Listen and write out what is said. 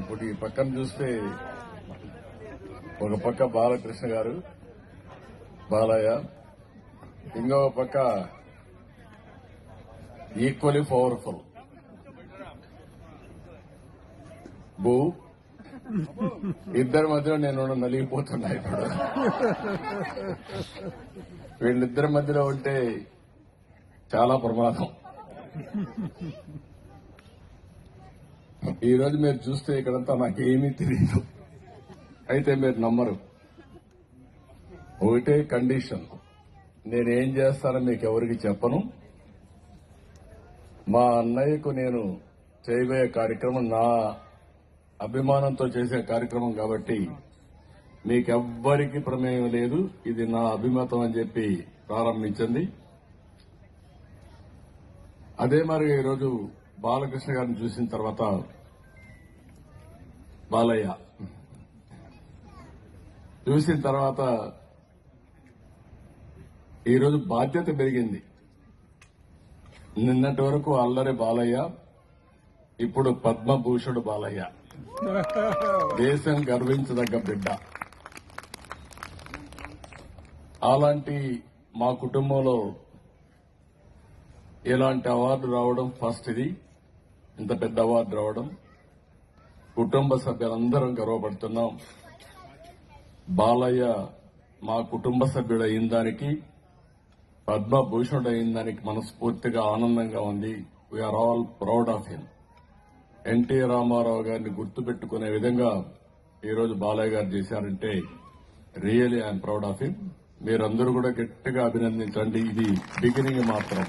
ఇప్పుడు ఈ పక్కన చూస్తే ఒక పక్క బాలకృష్ణ గారు బాలయ్య, ఇంకొక పక్క ఈక్వలీ పవర్ఫుల్ భూ. ఇద్దరి మధ్యలో నేను నలిగిపోతున్నా. ఇప్పుడు వీళ్ళిద్దరి మధ్యలో ఉంటే చాలా ప్రమాదం. ఈ రోజు మీరు చూస్తే ఇక్కడంతా నాకేమీ తెలియదు, అయితే మీరు నమ్మరు. ఒకటే కండిషన్, నేనేం చేస్తానో మీకు ఎవరికి చెప్పను. మా అన్నయ్యకు నేను చేయబోయే కార్యక్రమం నా అభిమానంతో చేసే కార్యక్రమం కాబట్టి మీకెవ్వరికి ప్రమేయం లేదు. ఇది నా అభిమతం అని చెప్పి ప్రారంభించింది. అదే మరి ఈరోజు బాలకృష్ణ గారిని చూసిన తర్వాత బాలయ్య చూసిన తర్వాత ఈరోజు బాధ్యత పెరిగింది. నిన్నటి వరకు అల్లరి బాలయ్య, ఇప్పుడు పద్మభూషణుడు బాలయ్య, దేశం గర్వించదగ్గ బిడ్డ. అలాంటి మా కుటుంబంలో ఇలాంటి అవార్డు రావడం ఫస్ట్. ఇది ఇంత పెద్ద అవార్డు రావడం కుటుంబ సభ్యులందరం గర్వపడుతున్నాం. బాలయ్య మా కుటుంబ సభ్యుడు అయిన దానికి, పద్మభూషణుడు అయిన దానికి మనస్ఫూర్తిగా ఆనందంగా ఉంది. We are all proud of him. NT Rama Rao గారిని గుర్తుపెట్టుకునే విధంగా ఈరోజు బాలయ్య గారు చేశారంటే really I'm proud of him. మీరందరూ కూడా గట్టిగా అభినందించండి. ఇది బిగినింగ్ మాత్రం.